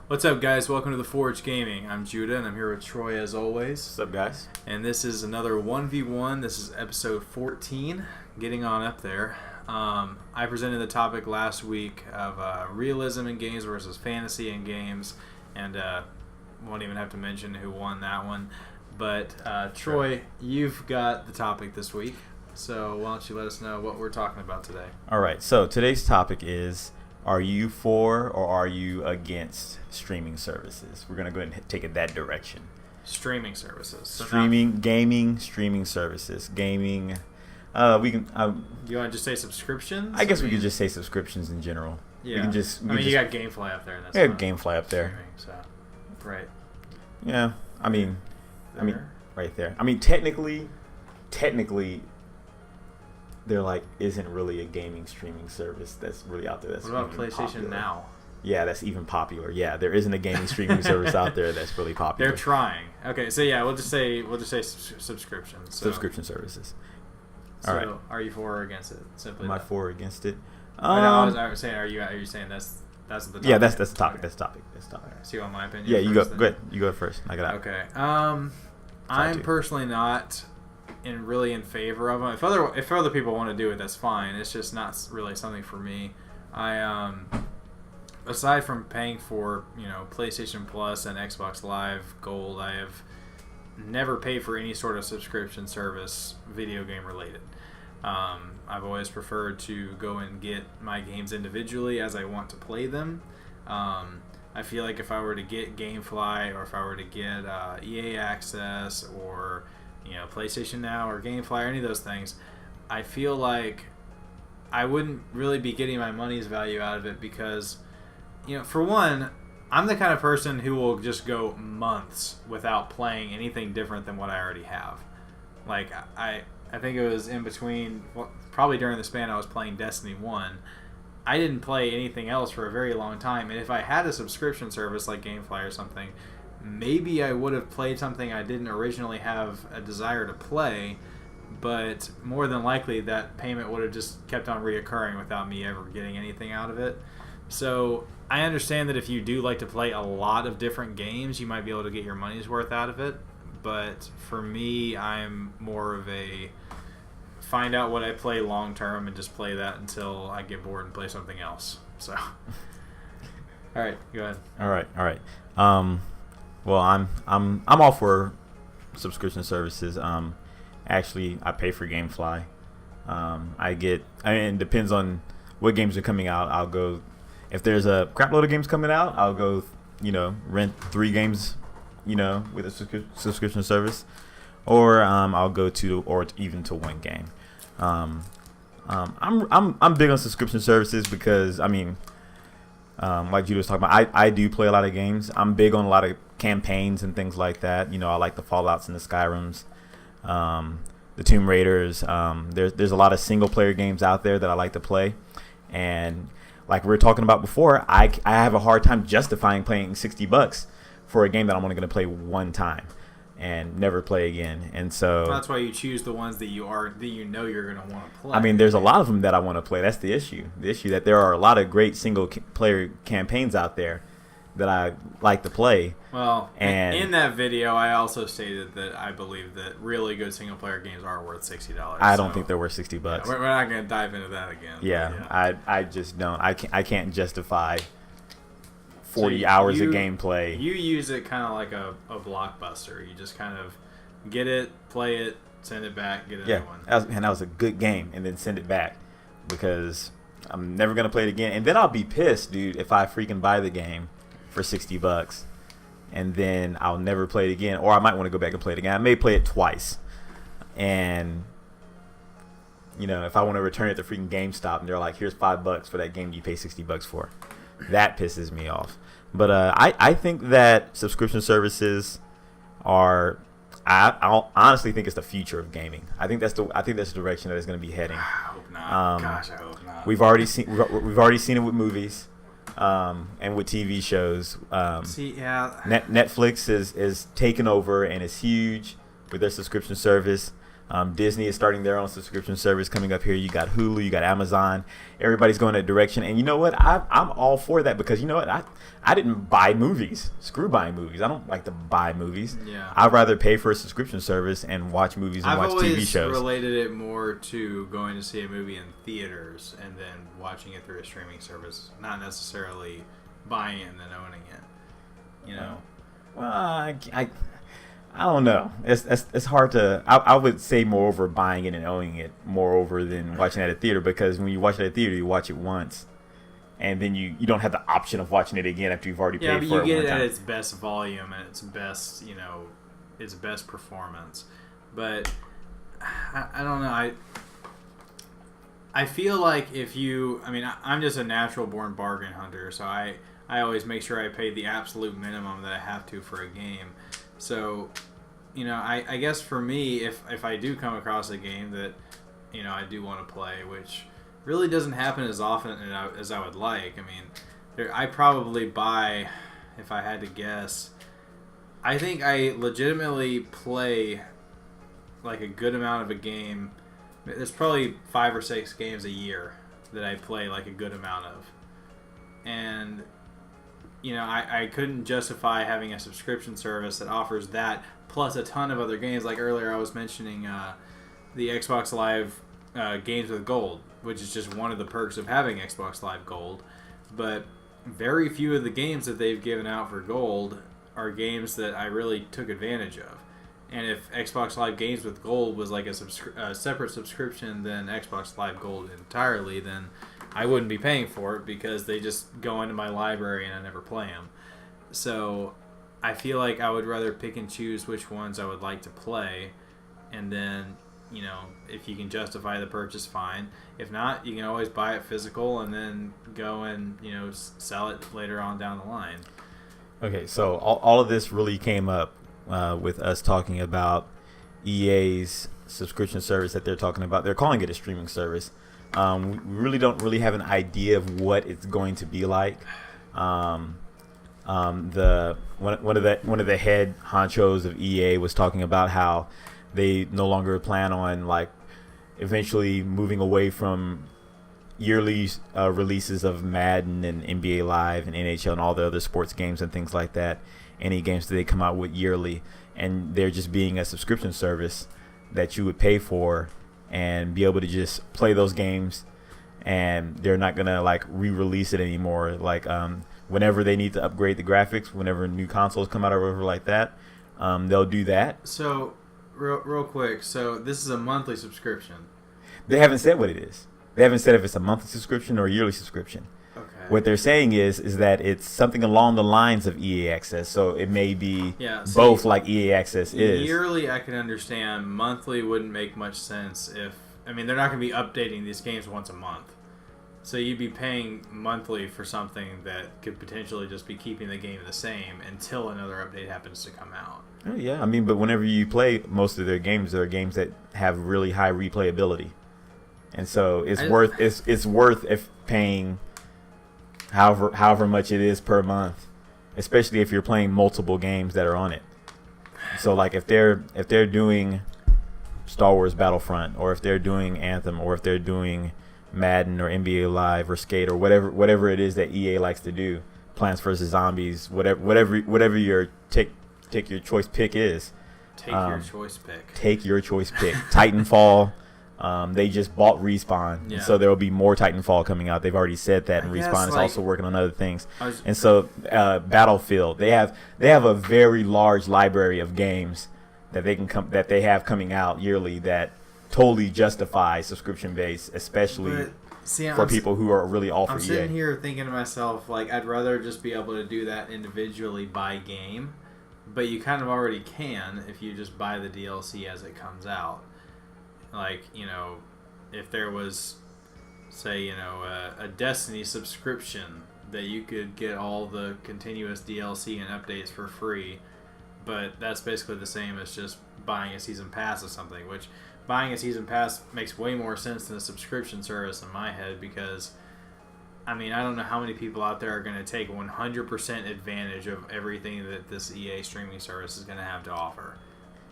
What's up, guys? Welcome to the Forge Gaming. I'm Judah, and I'm here with Troy as always. What's up, guys? And this is another 1v1. This is episode 14, getting on up there. I presented the topic last week of realism in games versus fantasy in games, and won't even have to mention who won that one. But Troy, you've got the topic this week, so why don't you let us know what we're talking about today? All right, so today's topic is, are you for or are you against streaming services? We're going to go ahead and take it that direction. Streaming services. So gaming streaming services. Gaming, we can... you want to just say subscriptions? I guess we could just say subscriptions in general. Yeah. We can just... you got GameFly up there. And that's GameFly up there. Streaming, so, right. Yeah, I mean, right there. I mean, technically, there isn't really a gaming streaming service that's really out there. That's what about PlayStation popular. Now? Yeah, that's even popular. Yeah, there isn't a gaming streaming service out there that's really popular. They're trying. Okay, so yeah, we'll just say subscriptions. So. Subscription services. So all right. Are you for or against it? Simply. Am I for or against it? I was saying, are you saying that's the topic? Yeah, that's the topic. Okay. That's the topic. Okay. So you want my opinion? Yeah, you go. Then? Go ahead. You go first. Knock it out. Okay. I'm personally not really in favor of them. If other people want to do it, that's fine. It's just not really something for me. I aside from paying for PlayStation Plus and Xbox Live Gold, I have never paid for any sort of subscription service video game related. I've always preferred to go and get my games individually as I want to play them. I feel like if I were to get GameFly or if I were to get EA Access or PlayStation Now or GameFly or any of those things, I feel like I wouldn't really be getting my money's value out of it because, for one, I'm the kind of person who will just go months without playing anything different than what I already have. Like, I think it was in between, probably during the span I was playing Destiny 1, I didn't play anything else for a very long time, and if I had a subscription service like GameFly or something, maybe I would have played something I didn't originally have a desire to play, but more than likely that payment would have just kept on reoccurring without me ever getting anything out of it. So I understand that if you do like to play a lot of different games, you might be able to get your money's worth out of it, but for me, I'm more of a find out what I play long term and just play that until I get bored and play something else. So, all right, go ahead. All right. Well, I'm all for subscription services. Actually, I pay for GameFly. It depends on what games are coming out. I'll go if there's a crap load of games coming out. I'll go, rent 3 games, with a subscription service, or I'll go even to 1 game. I'm big on subscription services because like Judah was talking about, I do play a lot of games. I'm big on a lot of campaigns and things like that. I like the Fallouts and the Skyrims, the Tomb Raiders. There's a lot of single player games out there that I like to play, and like we were talking about before, I have a hard time justifying paying $60 for a game that I'm only going to play 1 time and never play again. And so that's why you choose the ones that you're going to want to play. There's a lot of them that I want to play. That's the issue. The issue that there are a lot of great single player campaigns out there that I like to play. Well, and in that video, I also stated that I believe that really good single player games are worth $60. I don't think they're worth $60. Yeah, we're not going to dive into that again. Yeah. I just don't. I can't justify 40 hours of gameplay. You use it kind of like a blockbuster. You just kind of get it, play it, send it back, get another one. That was a good game, and then send it back because I'm never gonna play it again. And then I'll be pissed, dude, if I freaking buy the game for $60, and then I'll never play it again, or I might want to go back and play it again. I may play it twice, and if I want to return it to freaking GameStop, and they're like, "Here's $5 for that game you pay $60 for," that pisses me off. But I think that subscription services are. I honestly think it's the future of gaming. I think that's the direction that it's going to be heading. I hope not. Gosh, I hope not. We've already seen it with movies, and with TV shows. Netflix is taken over and is huge with their subscription service. Disney is starting their own subscription service coming up here. You got Hulu, you got Amazon. Everybody's going that direction. And you know what? I'm all for that because you know what? I didn't buy movies. Screw buying movies. I don't like to buy movies. Yeah. I'd rather pay for a subscription service and watch movies and watch TV shows. I've always related it more to going to see a movie in theaters and then watching it through a streaming service, not necessarily buying it and then owning it. You know? Well, I don't know. It's hard to. I would say moreover buying it and owning it moreover than watching it at a theater because when you watch it at a theater, you watch it once, and then you don't have the option of watching it again after you've already paid for it. Yeah, but you get it at its best volume and its best, its best performance. But I don't know. I feel like I'm just a natural born bargain hunter, so I always make sure I pay the absolute minimum that I have to for a game. So, I guess for me, if I do come across a game that, I do want to play, which really doesn't happen as often as I would like. I mean, I probably buy, if I had to guess, I think I legitimately play like a good amount of a game. There's probably 5 or 6 games a year that I play like a good amount of. And I couldn't justify having a subscription service that offers that plus a ton of other games. Like earlier I was mentioning the Xbox Live Games with Gold, which is just one of the perks of having Xbox Live Gold. But very few of the games that they've given out for Gold are games that I really took advantage of. And if Xbox Live Games with Gold was like a separate subscription than Xbox Live Gold entirely, then I wouldn't be paying for it because they just go into my library and I never play them. So I feel like I would rather pick and choose which ones I would like to play, and then, if you can justify the purchase, fine. If not, you can always buy it physical and then go and, sell it later on down the line. Okay, so all of this really came up with us talking about EA's subscription service that they're talking about. They're calling it a streaming service. We really don't really have an idea of what it's going to be like. One of the head honchos of EA was talking about how they no longer plan on like eventually moving away from yearly releases of Madden and NBA Live and NHL and all the other sports games and things like that. Any games that they come out with yearly, and they're just being a subscription service that you would pay for and be able to just play those games, and they're not gonna like re-release it anymore. Like whenever they need to upgrade the graphics, whenever new consoles come out or whatever like that, they'll do that. So real quick, so this is a monthly subscription. They haven't said what it is. They haven't said if it's a monthly subscription or a yearly subscription. Okay. What they're saying is that it's something along the lines of EA Access, so it may be both like EA Access is. Yearly I can understand. Monthly wouldn't make much sense they're not going to be updating these games once a month. So you'd be paying monthly for something that could potentially just be keeping the game the same until another update happens to come out. Yeah, but whenever you play most of their games, there are games that have really high replayability. And so it's worth if paying however much it is per month, especially if you're playing multiple games that are on it. So like if they're doing Star Wars Battlefront, or if they're doing Anthem, or if they're doing Madden or NBA Live or Skate or whatever it is that EA likes to do, Plants vs Zombies, whatever your take your choice pick is. Take your choice pick. Titanfall. They just bought Respawn, yeah. So there will be more Titanfall coming out. They've already said that, and Respawn is also working on other things. And so Battlefield, they have a very large library of games that they have coming out yearly that totally justify subscription base, especially for people who are really all for EA. I'm sitting here thinking to myself, like, I'd rather just be able to do that individually by game, but you kind of already can if you just buy the DLC as it comes out. Like, if there was, say, a Destiny subscription that you could get all the continuous DLC and updates for free, but that's basically the same as just buying a season pass or something, which buying a season pass makes way more sense than a subscription service in my head because, I don't know how many people out there are going to take 100% advantage of everything that this EA streaming service is going to have to offer.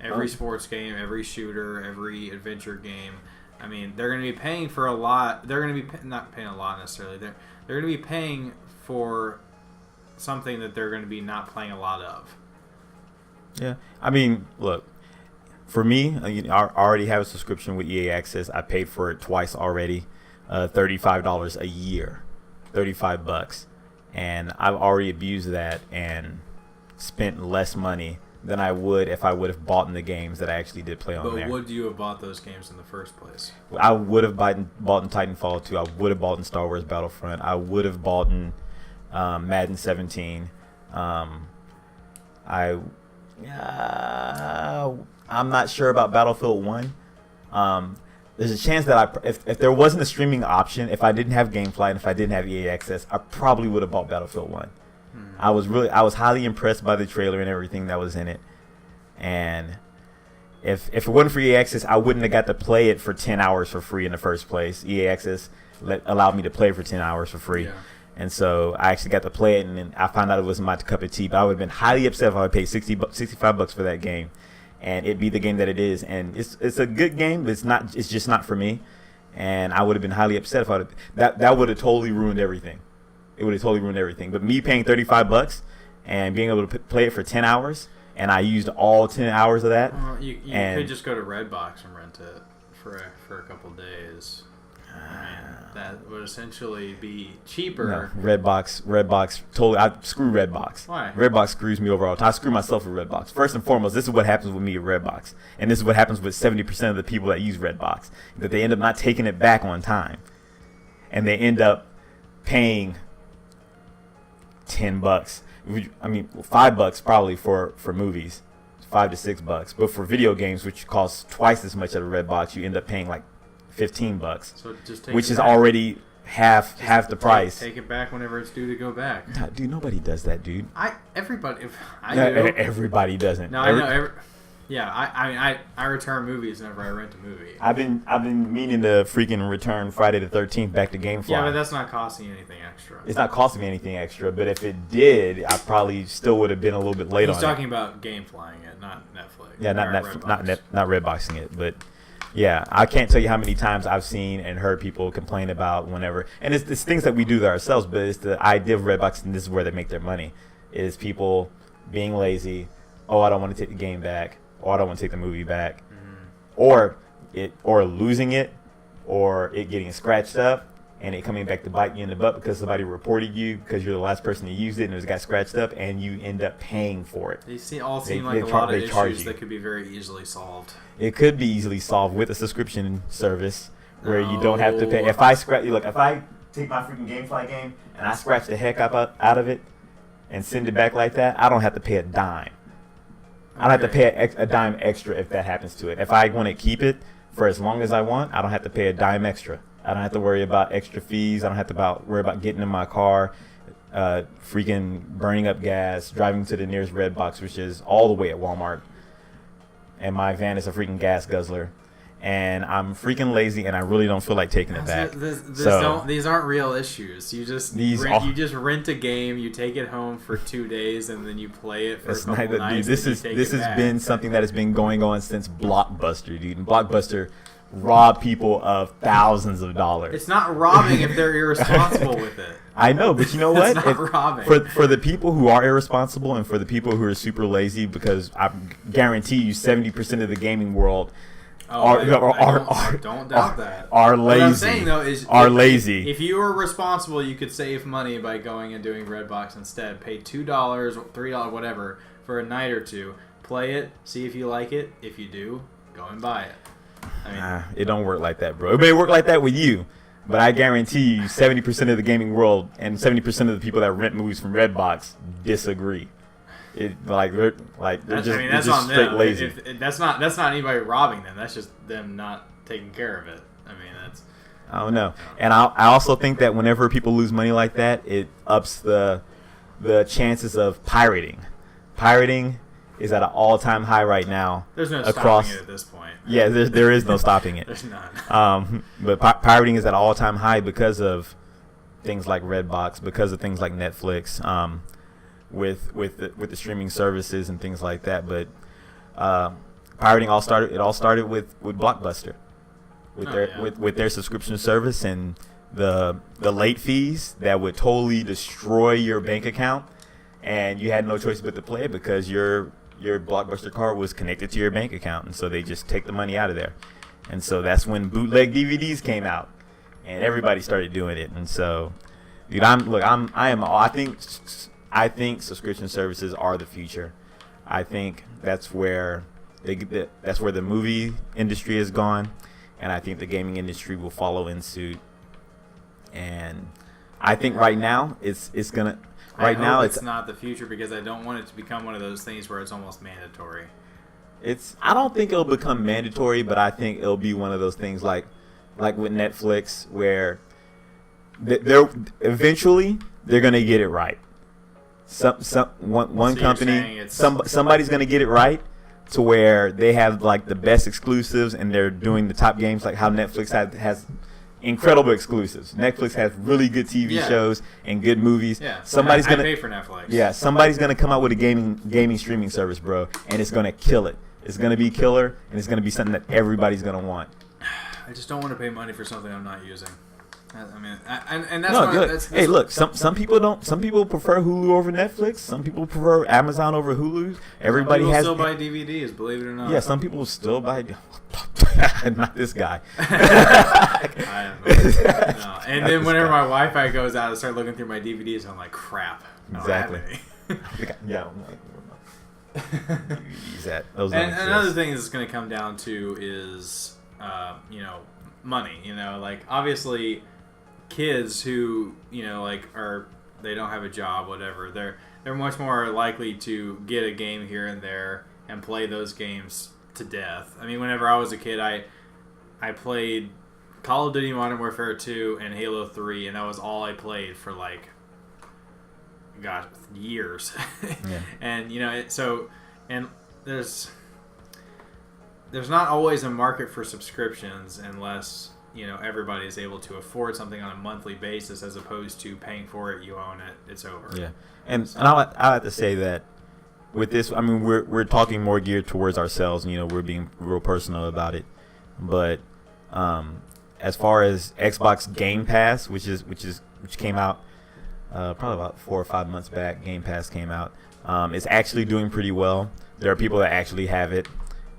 Every sports game, every shooter, every adventure game. I mean, they're going to be paying for a lot. They're going to be not paying a lot necessarily. They're going to be paying for something that they're going to be not playing a lot of. Yeah, I mean, look, for me, I already have a subscription with EA Access. I paid for it twice already, $35 a year, $35, and I've already abused that and spent less money than I would if I would have bought in the games that I actually did play on there. But would you have bought those games in the first place? I would have bought in Titanfall 2. I would have bought in Star Wars Battlefront. I would have bought in Madden 17. I'm not sure about Battlefield 1. There's a chance that if there wasn't a streaming option, if I didn't have GameFly and if I didn't have EA Access, I probably would have bought Battlefield 1. I was highly impressed by the trailer and everything that was in it, and if it wasn't for EA Access, I wouldn't have got to play it for 10 hours for free in the first place. EA Access allowed me to play for 10 hours for free, and so I actually got to play it, and then I found out it wasn't my cup of tea. But I would have been highly upset if I would pay $65 for that game, and it be the game that it is. And it's a good game, but it's just not for me, and I would have been highly upset if that would have totally ruined everything. It would have totally ruined everything. But me paying $35 and being able to play it for 10 hours, and I used all 10 hours of that. You could just go to Redbox and rent it for a couple days. I mean, that would essentially be cheaper. No, Redbox, totally. Screw Redbox. Why? Redbox screws me over all the time. I screw myself with Redbox. First and foremost, this is what happens with me at Redbox. And this is what happens with 70% of the people that use Redbox. That they end up not taking it back on time. And they end up paying $10. I mean, $5 probably for movies, $5 to $6. But for video games, which costs twice as much at a Redbox, you end up paying like $15. So just which is already half the price. Take it back whenever it's due to go back. Dude, nobody does that, dude. Everybody doesn't. No, I know. I return movies whenever I rent a movie. I've been meaning to freaking return Friday the 13th back to GameFly. Yeah, but that's not costing you anything extra. It's not costing me anything extra, but if it did, I probably still would have been a little bit late on it. He's talking about GameFlying it, not Netflix. Yeah, not Redboxing it, but yeah, I can't tell you how many times I've seen and heard people complain about whenever, and it's things that we do to ourselves, but it's the idea of Redboxing. This is where they make their money, is people being lazy. Oh, I don't want to take the game back. Or I don't want to take the movie back, or losing it, or it getting scratched up, and it coming back to bite you in the butt because somebody reported you because you're the last person to use it and it got scratched up, and you end up paying for it. They seem like a lot of issues that could be very easily solved. It could be easily solved with a subscription service where you don't have to pay. If I take my freaking GameFly game and I scratch the heck out of it and send it back like that, I don't have to pay a dime. I don't have to pay a dime extra if that happens to it. If I want to keep it for as long as I want, I don't have to pay a dime extra. I don't have to worry about extra fees. I don't have to worry about getting in my car, freaking burning up gas, driving to the nearest Redbox, which is all the way at Walmart. And my van is a freaking gas guzzler. And I'm freaking lazy, and I really don't feel like taking it back. These aren't real issues. You just rent a game, you take it home for 2 days, and then you play it for a couple nights. Dude, this has been something that has been going on since Blockbuster, dude. And Blockbuster robbed people of thousands of dollars. It's not robbing if they're irresponsible with it. I know, but you know what? It's not robbing. For the people who are irresponsible and for the people who are super lazy, because I guarantee you 70% of the gaming world don't doubt that. Are lazy. What I'm saying though is, lazy. If you were responsible, you could save money by going and doing Redbox instead. Pay $2, $3, whatever, for a night or two. Play it, see if you like it. If you do, go and buy it. I mean, it don't work like that, bro. It may work like that with you, but I guarantee you, 70% of the gaming world and 70% of the people that rent movies from Redbox disagree. They're just straight lazy. That's not anybody robbing them. That's just them not taking care of it. I don't know. And I also think that whenever people lose money like that, it ups the chances of pirating. Pirating is at an all-time high right now. There's no stopping it at this point. Yeah, there is no stopping it. There's none. But pirating is at an all-time high because of things like Redbox, because of things like Netflix. With the streaming services and things like that, but pirating it all started with Blockbuster, with their subscription service and the late fees that would totally destroy your bank account, and you had no choice but to play it because your Blockbuster card was connected to your bank account, and so they just take the money out of there. And so that's when bootleg DVDs came out, and everybody started doing it. And so, dude, I think subscription services are the future. I think that's where the movie industry has gone, and I think the gaming industry will follow in suit. And I think right now it's gonna. Right now it's not the future because I don't want it to become one of those things where it's almost mandatory. I don't think it'll become mandatory, but I think it'll be one of those things like with Netflix, where they're eventually gonna get it right. One company, somebody's gonna get it right to where they have like the best exclusives and they're doing the top games, like how Netflix has incredible exclusives. Netflix has really good TV shows and good movies. Yeah, I pay for Netflix. Yeah, somebody's gonna come out with a gaming streaming service, bro, and it's gonna kill it. It's gonna be killer, and it's gonna be something that everybody's gonna want. I just don't want to pay money for something I'm not using. I mean, and that's no, good. Hey, look, some people don't. Some people prefer Hulu over Netflix. Some people prefer Amazon over Hulu. Everybody has. Still buy DVDs, believe it or not. Yeah, some people still buy. Not this guy. No. And then whenever my Wi-Fi goes out, I start looking through my DVDs, and I'm like, crap. Exactly. Yeah. Use that. And another thing that's going to come down to is, money. Like obviously, kids who they don't have a job, whatever. They're much more likely to get a game here and there and play those games to death. I mean, whenever I was a kid, I played Call of Duty Modern Warfare 2 and Halo 3, and that was all I played for years. Yeah. And there's not always a market for subscriptions unless everybody is able to afford something on a monthly basis, as opposed to paying for it, you own it, it's over. Yeah, and I have to say that with this, I mean, we're talking more geared towards ourselves. We're being real personal about it, but as far as Xbox Game Pass, which came out probably about 4 or 5 months back, Game Pass came out. It's actually doing pretty well. There are people that actually have it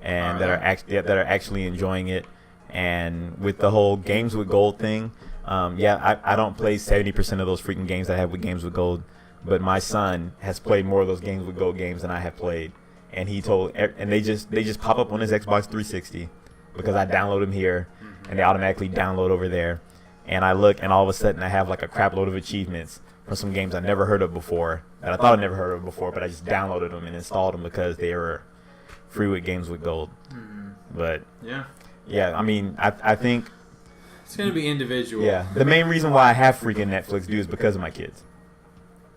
and that are actually enjoying it. And with the whole Games with Gold thing, I don't play 70% of those freaking games I have with Games with Gold, but my son has played more of those Games with Gold games than I have played. And they just pop up on his Xbox 360 because I download them here, and they automatically download over there. And I look, and all of a sudden I have like a crap load of achievements for some games I never heard of before, that I thought I never heard of before, but I just downloaded them and installed them because they were free with Games with Gold. But yeah, I mean, I think it's going to be individual. Yeah, the main reason why I have freaking Netflix, dude, is because of my kids.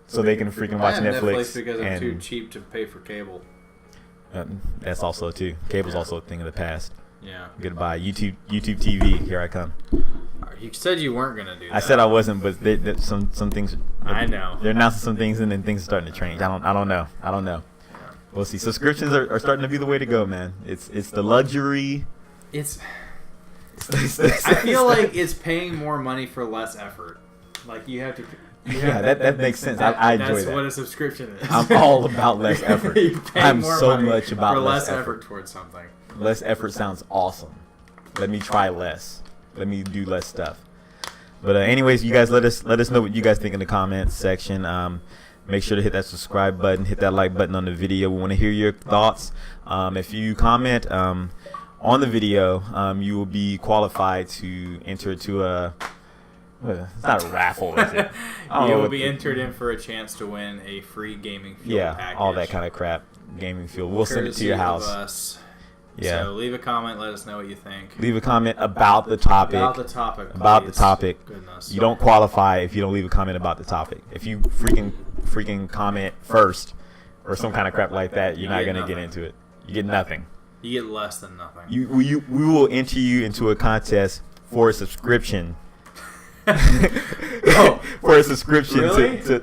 So they can freaking watch Netflix. Because I'm too cheap to pay for cable. That's also too. Cable's also a thing of the past. Yeah. Goodbye. YouTube TV, here I come. You said you weren't going to do that. I said I wasn't, but some things. I know. They're announcing some things, and then things are starting to change. I don't know. Yeah. We'll see. Subscriptions are starting to be the way to go, man. It's the luxury. I feel like it's paying more money for less effort. Like you have to. That makes sense. I enjoy that. That's what a subscription is. I'm all about less effort. I'm so much about for less effort towards something. Less effort sounds awesome. Let me try less. Let me do less stuff. But anyways, you guys let us know what you guys think in the comments section. Make sure to hit that subscribe button, hit that like button on the video. We want to hear your thoughts. If you comment on the video, you will be qualified to enter to a. It's not a raffle, is it? You will be entered in for a chance to win a free gaming fuel package. All that kind of crap. Gaming fuel. We'll send it to your house. Of us. Yeah. So leave a comment. Let us know what you think. Leave a comment about the topic. About the topic. Goodness. You don't qualify if you don't leave a comment about the topic. If you freaking comment first or some kind of crap like that, you're not gonna get into it. You get nothing. You get less than nothing. We will enter you into a contest for a subscription. For a subscription really? to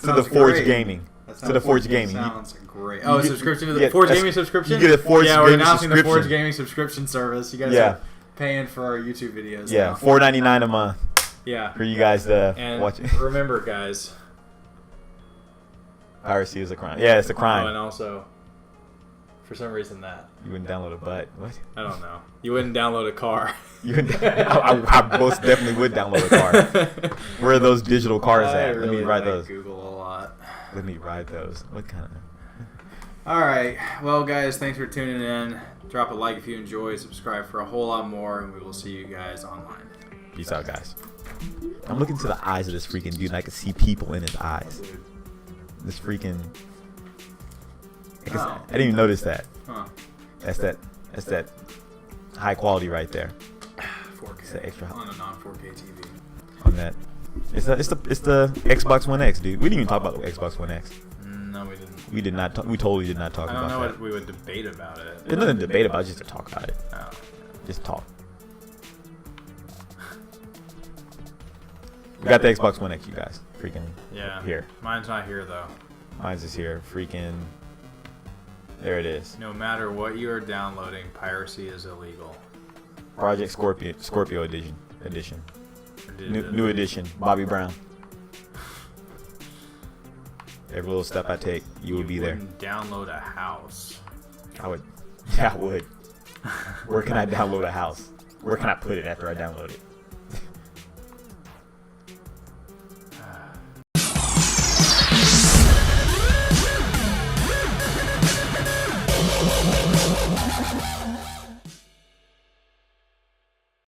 the Forge Gaming. to the Forge Gaming. Sounds great. Oh, a subscription to the yeah, Forge Gaming subscription? You get a Forge we're Gaming announcing the Forge subscription. Gaming subscription service. You guys are paying for our YouTube videos. Yeah, now. $4.99 a month. Yeah. For you guys to and watch it. Remember, guys. Piracy is a crime. Yeah, it's a crime. Oh, and also, for some reason that. You wouldn't download a butt. What? I don't know. You wouldn't download a car. You wouldn't, I most definitely would download a car. Where are those digital cars at? Really Let me ride like those. Google a lot. Let me ride those. What kind of... All right. Well, guys, thanks for tuning in. Drop a like if you enjoy. Subscribe for a whole lot more, and we will see you guys online. Peace out, guys. I'm looking to the eyes of this freaking dude, and I can see people in his eyes. Dude. This freaking... Oh. I didn't even notice that. Huh. That's that high quality right there. 4K. It's the extra on a non-4K TV. on that. It's the Xbox One X, dude. We didn't even talk about the Xbox One X. No, we didn't. We did not. We totally did not talk I about don't know that. what we would debate about it. There's nothing to debate about. Just to talk about it. Oh. Just talk. We got the Xbox One X, you guys. Freaking Yeah. here. Mine's not here though. Mine's is here. Freaking. There it is. No matter what you are downloading, piracy is illegal. Project Scorpio edition. Did New edition. Bobby Brown. Every little step I take, you will be there. wouldn't download a house. I would. Yeah, I would. Where can I download a house? Where can I put it after I download it?